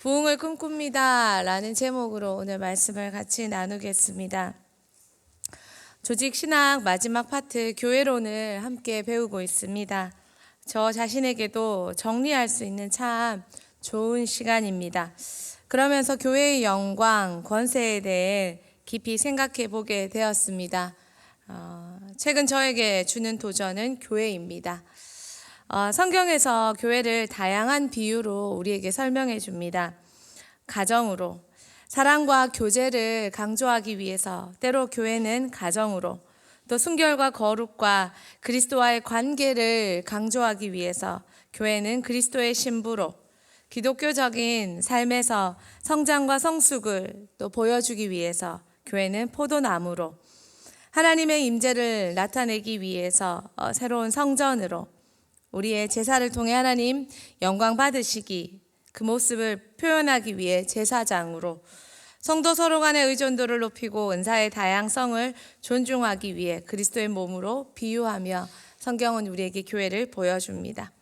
부흥을 꿈꿉니다 라는 제목으로 오늘 말씀을 같이 나누겠습니다. 조직 신학 마지막 파트 교회론을 함께 배우고 있습니다. 저 자신에게도 정리할 수 있는 참 좋은 시간입니다. 그러면서 교회의 영광, 권세에 대해 깊이 생각해 보게 되었습니다. 최근 저에게 주는 도전은 교회입니다. 성경에서 교회를 다양한 비유로 우리에게 설명해 줍니다. 가정으로, 사랑과 교제를 강조하기 위해서 때로 교회는 가정으로, 또 순결과 거룩과 그리스도와의 관계를 강조하기 위해서 교회는 그리스도의 신부로, 기독교적인 삶에서 성장과 성숙을 또 보여주기 위해서 교회는 포도나무로, 하나님의 임재를 나타내기 위해서 새로운 성전으로, 우리의 제사를 통해 하나님 영광 받으시기 그 모습을 표현하기 위해 제사장으로, 성도 서로 간의 의존도를 높이고 은사의 다양성을 존중하기 위해 그리스도의 몸으로 비유하며 성경은 우리에게 교회를 보여줍니다.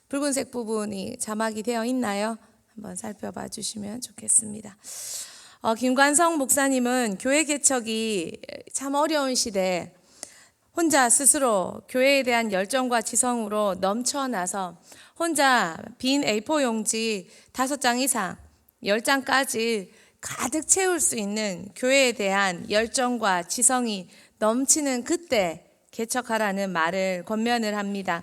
붉은색 부분이 자막이 되어 있나요? 한번 살펴봐 주시면 좋겠습니다. 김관성 목사님은 교회 개척이 참 어려운 시대에 혼자 스스로 교회에 대한 열정과 지성으로 넘쳐나서 혼자 빈 A4 용지 5장 이상 10장까지 가득 채울 수 있는 교회에 대한 열정과 지성이 넘치는 그때 개척하라는 말을 권면을 합니다.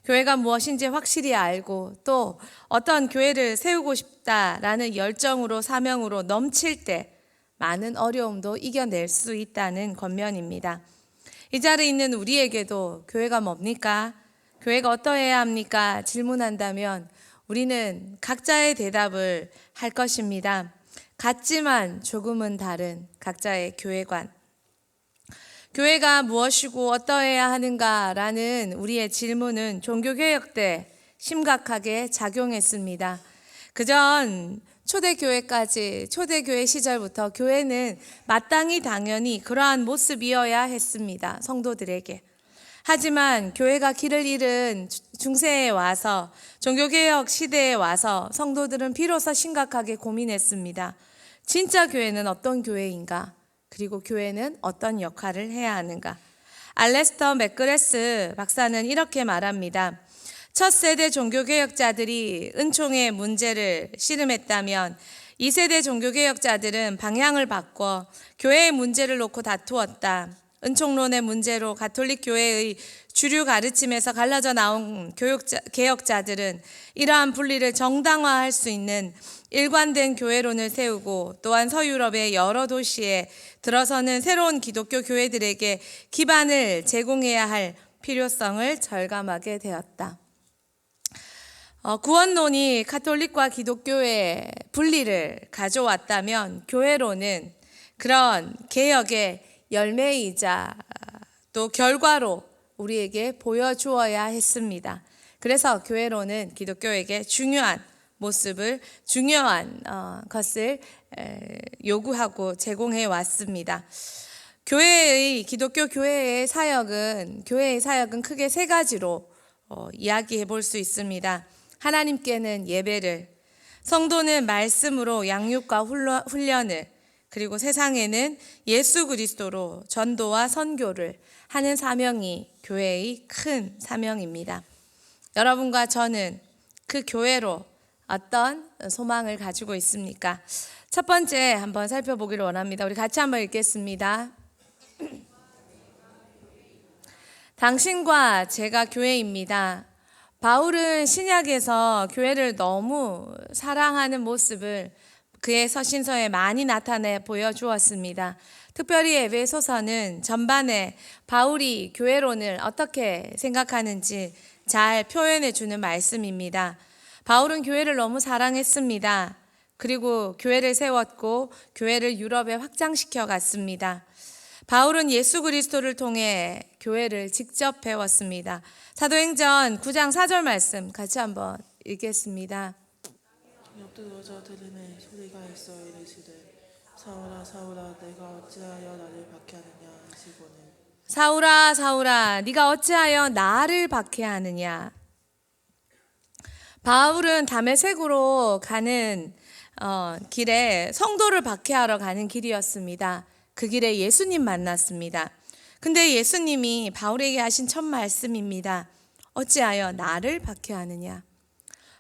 교회가 무엇인지 확실히 알고 또 어떤 교회를 세우고 싶다라는 열정으로 사명으로 넘칠 때 많은 어려움도 이겨낼 수 있다는 권면입니다. 이 자리에 있는 우리에게도 교회가 뭡니까? 교회가 어떠해야 합니까? 질문한다면 우리는 각자의 대답을 할 것입니다. 같지만 조금은 다른 각자의 교회관. 교회가 무엇이고 어떠해야 하는가라는 우리의 질문은 종교개혁 때 심각하게 작용했습니다. 그전 초대교회 시절부터 교회는 마땅히 당연히 그러한 모습이어야 했습니다. 성도들에게. 하지만 교회가 길을 잃은 중세에 와서 종교개혁 시대에 와서 성도들은 비로소 심각하게 고민했습니다. 진짜 교회는 어떤 교회인가? 그리고 교회는 어떤 역할을 해야 하는가? 알레스터 맥그레스 박사는 이렇게 말합니다. 첫 세대 종교개혁자들이 은총의 문제를 씨름했다면 2세대 종교개혁자들은 방향을 바꿔 교회의 문제를 놓고 다투었다. 은총론의 문제로 가톨릭 교회의 주류 가르침에서 갈라져 나온 개혁자들은 이러한 분리를 정당화할 수 있는 일관된 교회론을 세우고 또한 서유럽의 여러 도시에 들어서는 새로운 기독교 교회들에게 기반을 제공해야 할 필요성을 절감하게 되었다. 구원론이 가톨릭과 기독교의 분리를 가져왔다면 교회론은 그런 개혁의 열매이자 또 결과로 우리에게 보여주어야 했습니다. 그래서 교회론은 기독교에게 중요한 모습을, 중요한 것을 요구하고 제공해 왔습니다. 기독교 교회의 사역은 크게 세 가지로 이야기해 볼 수 있습니다. 하나님께는 예배를, 성도는 말씀으로 양육과 훈련을, 그리고 세상에는 예수 그리스도로 전도와 선교를 하는 사명이 교회의 큰 사명입니다. 여러분과 저는 그 교회로 어떤 소망을 가지고 있습니까? 첫 번째 한번 살펴보기를 원합니다. 우리 같이 한번 읽겠습니다. 당신과 제가 교회입니다. 바울은 신약에서 교회를 너무 사랑하는 모습을 그의 서신서에 많이 나타내 보여주었습니다. 특별히 에베소서는 전반에 바울이 교회론을 어떻게 생각하는지 잘 표현해 주는 말씀입니다. 바울은 교회를 너무 사랑했습니다. 그리고 교회를 세웠고 교회를 유럽에 확장시켜 갔습니다. 바울은 예수 그리스도를 통해 교회를 직접 배웠습니다. 사도행전 9장 4절 말씀 같이 한번 읽겠습니다. 옆들어져 들음에 소리가 있어 이르시되 사울아 사울아 내가 어찌하여 나를 박해하느냐 하시고는 사울아 사울아 네가 어찌하여 나를 박해하느냐. 바울은 다메섹으로 가는 길에 성도를 박해하러 가는 길이었습니다. 그 길에 예수님 만났습니다. 근데 예수님이 바울에게 하신 첫 말씀입니다. 어찌하여 나를 박해하느냐?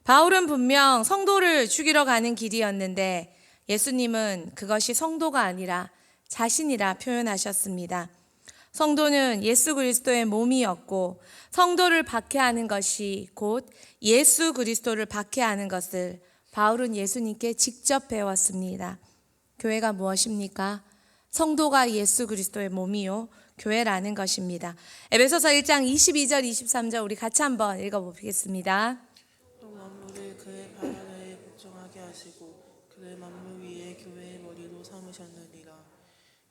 바울은 분명 성도를 죽이러 가는 길이었는데 예수님은 그것이 성도가 아니라 자신이라 표현하셨습니다. 성도는 예수 그리스도의 몸이었고 성도를 박해하는 것이 곧 예수 그리스도를 박해하는 것을 바울은 예수님께 직접 배웠습니다. 교회가 무엇입니까? 성도가 예수 그리스도의 몸이요 교회라는 것입니다. 에베소서 1장 22절 23절 우리 같이 한번 읽어보겠습니다. 또 만물을 그의 발 아래에 복종하게 하시고 그를 만물 위에 교회의 머리로 삼으셨느니라.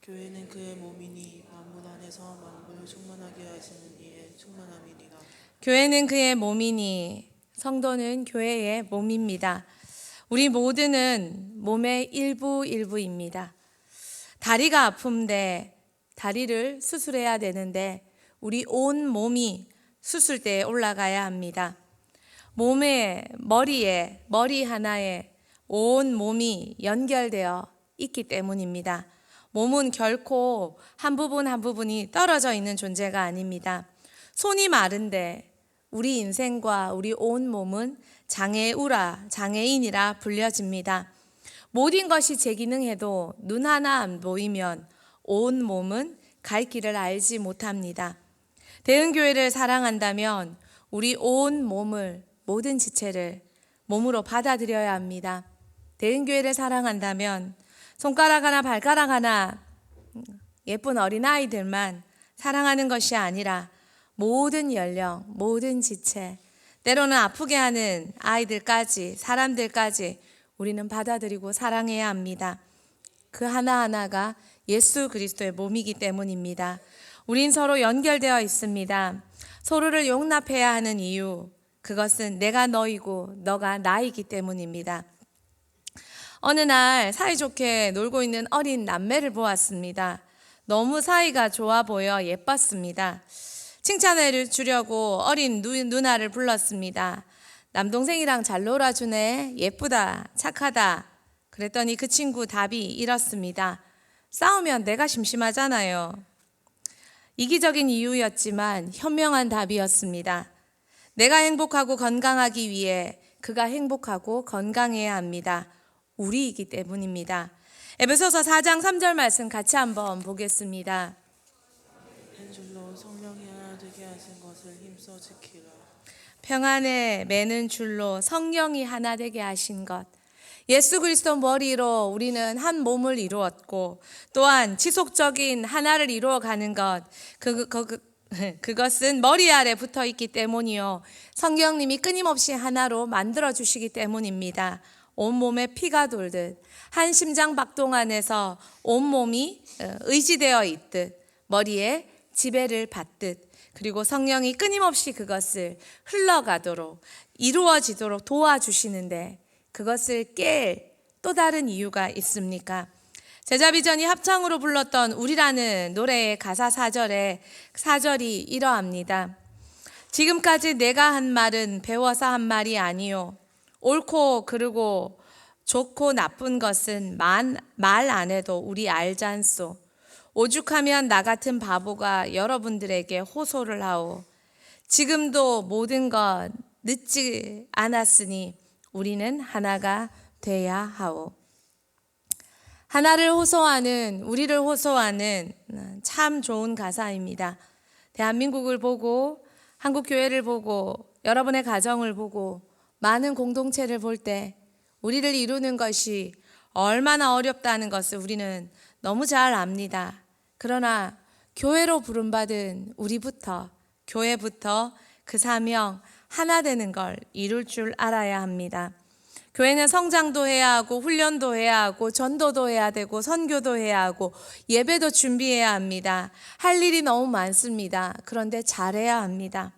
교회는 그의 몸이니 만물 안에서 만물을 충만하게 하시는 이의 충만함이니라. 교회는 그의 몸이니 성도는 교회의 몸입니다. 우리 모두는 몸의 일부입니다. 다리가 아픈데 다리를 수술해야 되는데 우리 온 몸이 수술대에 올라가야 합니다. 머리 하나에 온 몸이 연결되어 있기 때문입니다. 몸은 결코 한 부분 한 부분이 떨어져 있는 존재가 아닙니다. 손이 마른데 우리 인생과 우리 온 몸은 장애인이라 불려집니다. 모든 것이 제기능해도 눈 하나 안 보이면 온 몸은 갈 길을 알지 못합니다. 대흥교회를 사랑한다면 우리 온 몸을 모든 지체를 몸으로 받아들여야 합니다. 대흥교회를 사랑한다면 손가락 하나 발가락 하나 예쁜 어린아이들만 사랑하는 것이 아니라 모든 연령, 모든 지체, 때로는 아프게 하는 아이들까지, 사람들까지 우리는 받아들이고 사랑해야 합니다. 그 하나하나가 예수 그리스도의 몸이기 때문입니다. 우린 서로 연결되어 있습니다. 서로를 용납해야 하는 이유, 그것은 내가 너이고 너가 나이기 때문입니다. 어느 날 사이좋게 놀고 있는 어린 남매를 보았습니다. 너무 사이가 좋아 보여 예뻤습니다. 칭찬을 주려고 어린 누나를 불렀습니다. 남동생이랑 잘 놀아주네. 예쁘다. 착하다. 그랬더니 그 친구 답이 이렇습니다. 싸우면 내가 심심하잖아요. 이기적인 이유였지만 현명한 답이었습니다. 내가 행복하고 건강하기 위해 그가 행복하고 건강해야 합니다. 우리이기 때문입니다. 에베소서 4장 3절 말씀 같이 한번 보겠습니다. 한 줄로 성령이 하나 되게 하신 것을 힘써 지키라. 평안에 매는 줄로 성령이 하나 되게 하신 것. 예수 그리스도 머리로 우리는 한 몸을 이루었고 또한 지속적인 하나를 이루어가는 것. 그것은 머리 아래 붙어 있기 때문이요. 성령님이 끊임없이 하나로 만들어 주시기 때문입니다. 온몸에 피가 돌듯 한 심장 박동 안에서 온몸이 의지되어 있듯 머리에 지배를 받듯 그리고 성령이 끊임없이 그것을 흘러가도록 이루어지도록 도와주시는데 그것을 깰 또 다른 이유가 있습니까? 제자비전이 합창으로 불렀던 우리라는 노래의 가사 4절이 이러합니다. 지금까지 내가 한 말은 배워서 한 말이 아니요 옳고 그르고 좋고 나쁜 것은 말 안 해도 우리 알잖소. 오죽하면 나 같은 바보가 여러분들에게 호소를 하오. 지금도 모든 것 늦지 않았으니 우리는 하나가 돼야 하오. 우리를 호소하는 참 좋은 가사입니다. 대한민국을 보고 한국 교회를 보고 여러분의 가정을 보고 많은 공동체를 볼 때 우리를 이루는 것이 얼마나 어렵다는 것을 우리는 너무 잘 압니다. 그러나 교회로 부름받은 우리부터 교회부터 그 사명 하나 되는 걸 이룰 줄 알아야 합니다. 교회는 성장도 해야 하고 훈련도 해야 하고 전도도 해야 되고 선교도 해야 하고 예배도 준비해야 합니다. 할 일이 너무 많습니다. 그런데 잘해야 합니다.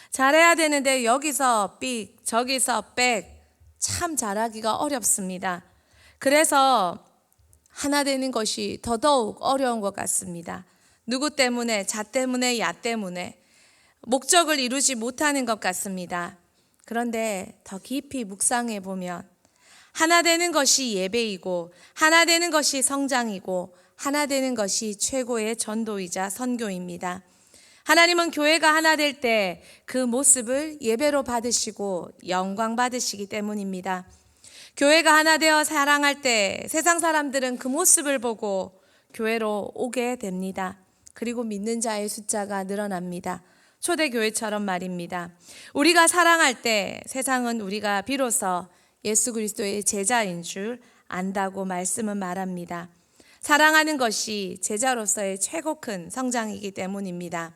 잘해야 되는데 여기서 삑 저기서 빽 참 잘하기가 어렵습니다. 그래서 하나 되는 것이 더더욱 어려운 것 같습니다. 누구 때문에, 자 때문에, 야 때문에 목적을 이루지 못하는 것 같습니다. 그런데 더 깊이 묵상해 보면 하나 되는 것이 예배이고 하나 되는 것이 성장이고 하나 되는 것이 최고의 전도이자 선교입니다. 하나님은 교회가 하나 될 때 그 모습을 예배로 받으시고 영광 받으시기 때문입니다. 교회가 하나 되어 사랑할 때 세상 사람들은 그 모습을 보고 교회로 오게 됩니다. 그리고 믿는 자의 숫자가 늘어납니다. 초대교회처럼 말입니다. 우리가 사랑할 때 세상은 우리가 비로소 예수 그리스도의 제자인 줄 안다고 말씀은 말합니다. 사랑하는 것이 제자로서의 최고 큰 성장이기 때문입니다.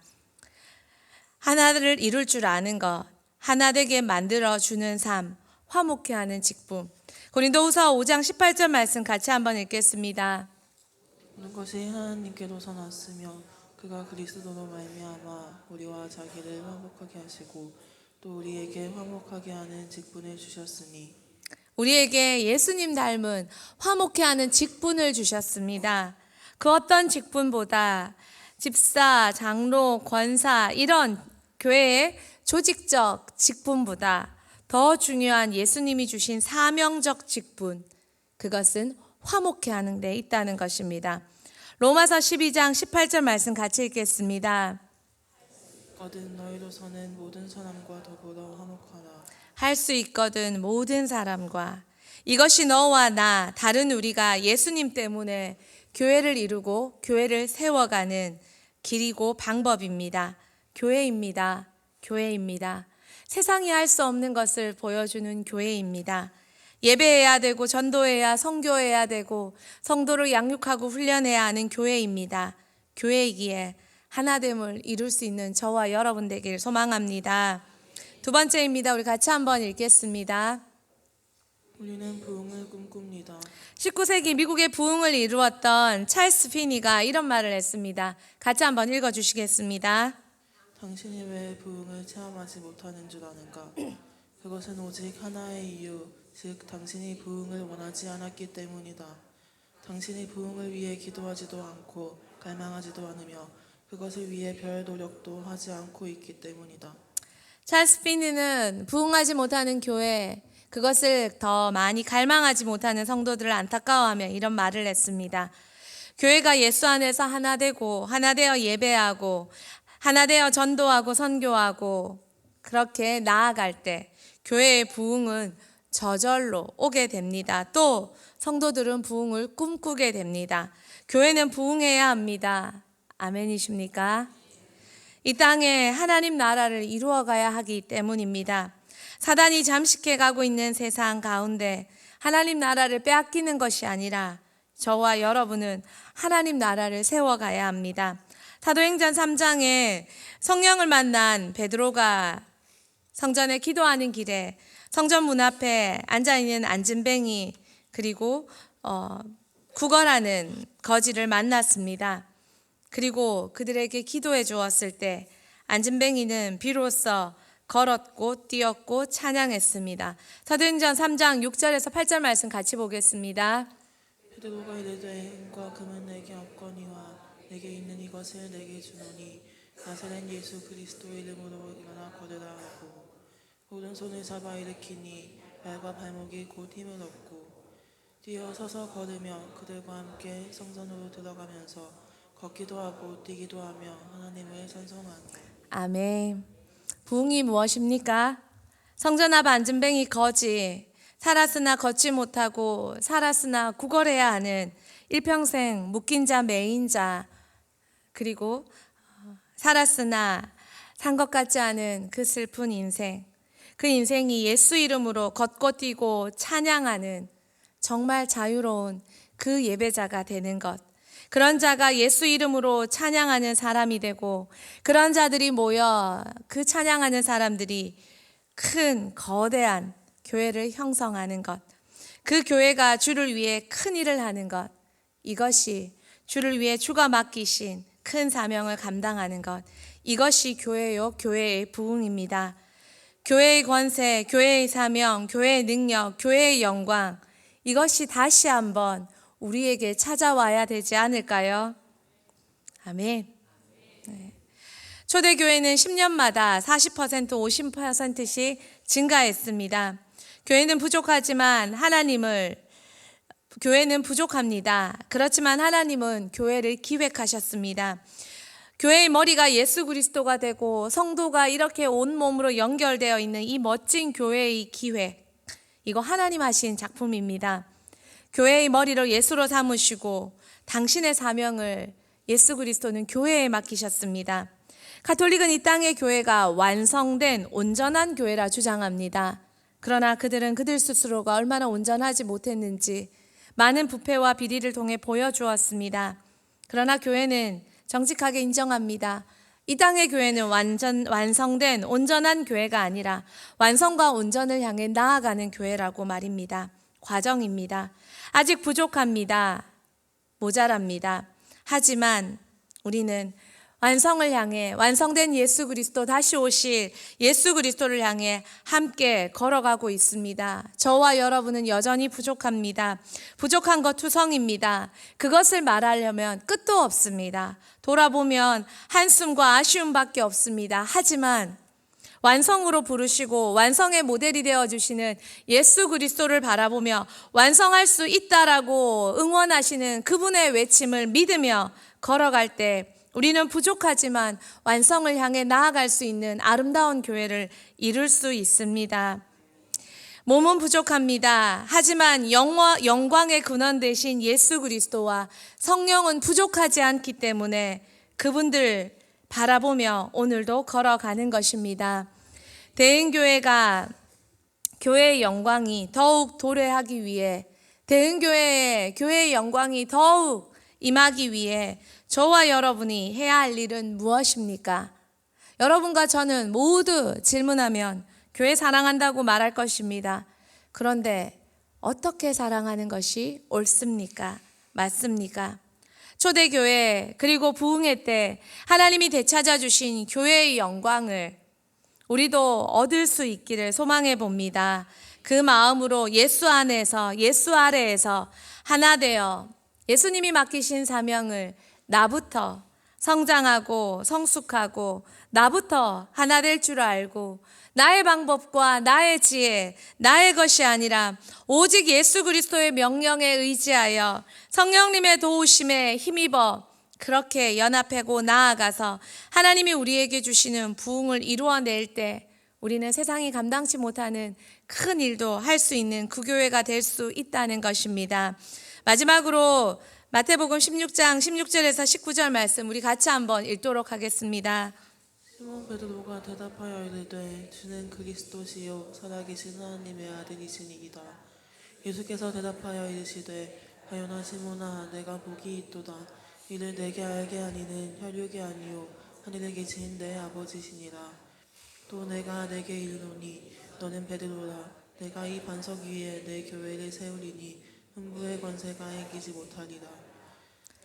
하나를 이룰 줄 아는 것, 하나 되게 만들어주는 삶, 화목해 하는 직분. 고린도후서 5장 18절 말씀 같이 한번 읽겠습니다. 모든 것이 하나님께로서 났으며 그가 그리스도로 말미암아 우리와 자기를 화목하게 하시고 또 우리에게 화목하게 하는 직분을 주셨으니 우리에게 예수님 닮은 화목해 하는 직분을 주셨습니다. 그 어떤 직분보다 집사, 장로, 권사 이런 교회의 조직적 직분보다 더 중요한 예수님이 주신 사명적 직분, 그것은 화목해 하는 데 있다는 것입니다. 로마서 12장 18절 말씀 같이 읽겠습니다. 거든 너희로서는 모든 사람과 더불어 화목하라. 할 수 있거든 모든 사람과. 이것이 너와 나 다른 우리가 예수님 때문에 교회를 이루고 교회를 세워가는 길이고 방법입니다. 교회입니다. 교회입니다. 세상이 할 수 없는 것을 보여주는 교회입니다. 예배해야 되고 전도해야 선교해야 되고 성도를 양육하고 훈련해야 하는 교회입니다. 교회이기에 하나됨을 이룰 수 있는 저와 여러분 되길 소망합니다. 두 번째입니다. 우리 같이 한번 읽겠습니다. 우리는 부흥을 꿈꿉니다. 19세기 미국의 부흥을 이루었던 찰스 피니가 이런 말을 했습니다. 같이 한번 읽어주시겠습니다. 당신이 왜 부흥을 체험하지 못하는 줄 아는가? 그것은 오직 하나의 이유, 즉 당신이 부흥을 원하지 않았기 때문이다. 당신이 부흥을 위해 기도하지도 않고 갈망하지도 않으며 그것을 위해 별 노력도 하지 않고 있기 때문이다. 찰스 피니는 부흥하지 못하는 교회, 그것을 더 많이 갈망하지 못하는 성도들을 안타까워하며 이런 말을 했습니다. 교회가 예수 안에서 하나 되고 하나 되어 예배하고 하나 되어 전도하고 선교하고 그렇게 나아갈 때 교회의 부흥은 저절로 오게 됩니다. 또 성도들은 부흥을 꿈꾸게 됩니다. 교회는 부흥해야 합니다. 아멘이십니까? 이 땅에 하나님 나라를 이루어가야 하기 때문입니다. 사단이 잠식해 가고 있는 세상 가운데 하나님 나라를 빼앗기는 것이 아니라 저와 여러분은 하나님 나라를 세워가야 합니다. 사도행전 3장에 성령을 만난 베드로가 성전에 기도하는 길에 성전 문 앞에 앉아있는 안진뱅이 그리고 구걸하는 거지를 만났습니다. 그리고 그들에게 기도해 주었을 때 안진뱅이는 비로소 걸었고 뛰었고 찬양했습니다. 사도행전 3장 6절에서 8절 말씀 같이 보겠습니다. 베드로가 이르되 은과 금은 내게 없거니와 내게 있는 이것을 내게 주노니 나사렛 예수 그리스도의 이름으로 일어나 걸으라 하고 오른손을 잡아 일으키니 발과 발목이 곧 힘을 얻고 뛰어 서서 걸으며 그들과 함께 성전으로 들어가면서 걷기도 하고 뛰기도 하며 하나님을 찬송하니. 아멘. 부흥이 무엇입니까? 성전 앞 안진뱅이 거지, 살았으나 걷지 못하고 살았으나 구걸해야 하는 일평생 묶인 자 매인 자, 그리고 살았으나 산 것 같지 않은 그 슬픈 인생, 그 인생이 예수 이름으로 걷고 뛰고 찬양하는 정말 자유로운 그 예배자가 되는 것, 그런 자가 예수 이름으로 찬양하는 사람이 되고 그런 자들이 모여 그 찬양하는 사람들이 큰 거대한 교회를 형성하는 것, 그 교회가 주를 위해 큰 일을 하는 것, 이것이 주를 위해 주가 맡기신 큰 사명을 감당하는 것, 이것이 교회요, 교회의 부흥입니다. 교회의 권세, 교회의 사명, 교회의 능력, 교회의 영광, 이것이 다시 한번 우리에게 찾아와야 되지 않을까요? 아멘. 네. 초대교회는 10년마다 40%, 50%씩 증가했습니다. 교회는 부족합니다. 그렇지만 하나님은 교회를 기획하셨습니다. 교회의 머리가 예수 그리스도가 되고 성도가 이렇게 온몸으로 연결되어 있는 이 멋진 교회의 기획, 이거 하나님 하신 작품입니다. 교회의 머리를 예수로 삼으시고 당신의 사명을 예수 그리스도는 교회에 맡기셨습니다. 가톨릭은 이 땅의 교회가 완성된 온전한 교회라 주장합니다. 그러나 그들은 그들 스스로가 얼마나 온전하지 못했는지 많은 부패와 비리를 통해 보여주었습니다. 그러나 교회는 정직하게 인정합니다. 이 땅의 교회는 완성된 온전한 교회가 아니라 완성과 온전을 향해 나아가는 교회라고 말입니다. 과정입니다. 아직 부족합니다. 모자랍니다. 하지만 우리는 완성을 향해, 완성된 예수 그리스도, 다시 오실 예수 그리스도를 향해 함께 걸어가고 있습니다. 저와 여러분은 여전히 부족합니다. 부족한 것 투성입니다. 그것을 말하려면 끝도 없습니다. 돌아보면 한숨과 아쉬움밖에 없습니다. 하지만 완성으로 부르시고 완성의 모델이 되어주시는 예수 그리스도를 바라보며 완성할 수 있다라고 응원하시는 그분의 외침을 믿으며 걸어갈 때 우리는 부족하지만 완성을 향해 나아갈 수 있는 아름다운 교회를 이룰 수 있습니다. 몸은 부족합니다. 하지만 영광의 근원 되신 예수 그리스도와 성령은 부족하지 않기 때문에 그분들 바라보며 오늘도 걸어가는 것입니다. 대흥교회가 교회의 영광이 더욱 도래하기 위해, 교회의 영광이 더욱 임하기 위해 저와 여러분이 해야 할 일은 무엇입니까? 여러분과 저는 모두 질문하면 교회 사랑한다고 말할 것입니다. 그런데 어떻게 사랑하는 것이 옳습니까? 맞습니까? 초대교회 그리고 부흥회 때 하나님이 되찾아 주신 교회의 영광을 우리도 얻을 수 있기를 소망해 봅니다. 그 마음으로 예수 안에서, 예수 아래에서 하나 되어 예수님이 맡기신 사명을 나부터 성장하고 성숙하고 나부터 하나 될 줄 알고 나의 방법과 나의 지혜, 나의 것이 아니라 오직 예수 그리스도의 명령에 의지하여 성령님의 도우심에 힘입어 그렇게 연합하고 나아가서 하나님이 우리에게 주시는 부흥을 이루어낼 때 우리는 세상이 감당치 못하는 큰 일도 할 수 있는 그 교회가 될 수 있다는 것입니다. 마지막으로 마태복음 16장 16절에서 19절 말씀 우리 같이 한번 읽도록 하겠습니다. 시몬 베드로가 대답하여 이르되 주는 그리스도시요 살아계신 하나님의 아들이시니이다. 예수께서 대답하여 이르시되 하요나 시몬아 내가 복이 있도다. 이를 내게 알게 하니는 혈육이 아니요 하늘에 계신 내 아버지시니라. 또 내가 내게 이르노니 너는 베드로라. 내가 이 반석 위에 내 교회를 세우리니 흠부의 권세가 이기지 못하리라.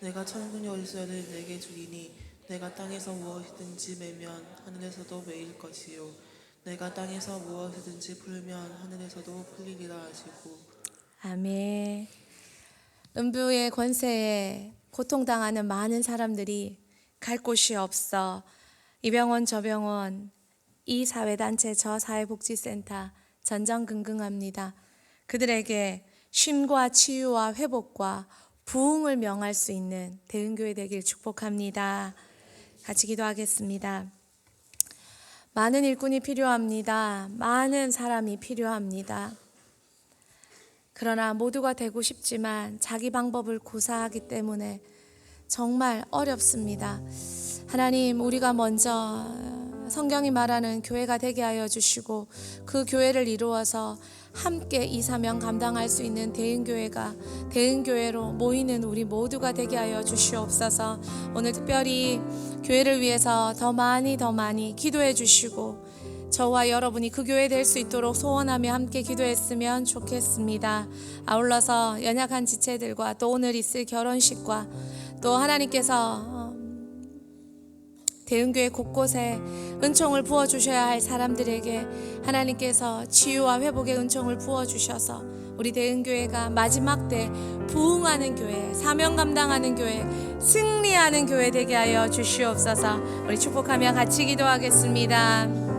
내가 천군 열쇠를 내게 주리니 내가 땅에서 무엇이든지 매면 하늘에서도 매일 것이요 내가 땅에서 무엇이든지 풀면 하늘에서도 풀리리라 하시고. 아멘. 음부의 권세에 고통당하는 많은 사람들이 갈 곳이 없어 이 병원 저 병원, 이 사회단체 저 사회복지센터 전전긍긍합니다. 그들에게 쉼과 치유와 회복과 부흥을 명할 수 있는 대흥교회 되길 축복합니다. 같이 기도하겠습니다. 많은 일꾼이 필요합니다. 많은 사람이 필요합니다. 그러나 모두가 되고 싶지만 자기 방법을 고사하기 때문에 정말 어렵습니다. 하나님, 우리가 먼저 성경이 말하는 교회가 되게 하여 주시고 그 교회를 이루어서 함께 이 사명 감당할 수 있는 대흥교회로 모이는 우리 모두가 되게 하여 주시옵소서. 오늘 특별히 교회를 위해서 더 많이 기도해 주시고 저와 여러분이 그 교회 될 수 있도록 소원하며 함께 기도했으면 좋겠습니다. 아울러서 연약한 지체들과 또 오늘 있을 결혼식과 또 하나님께서 대흥교회 곳곳에 은총을 부어주셔야 할 사람들에게 하나님께서 치유와 회복의 은총을 부어주셔서 우리 대흥교회가 마지막 때 부흥하는 교회, 사명 감당하는 교회, 승리하는 교회 되게 하여 주시옵소서. 우리 축복하며 같이 기도하겠습니다.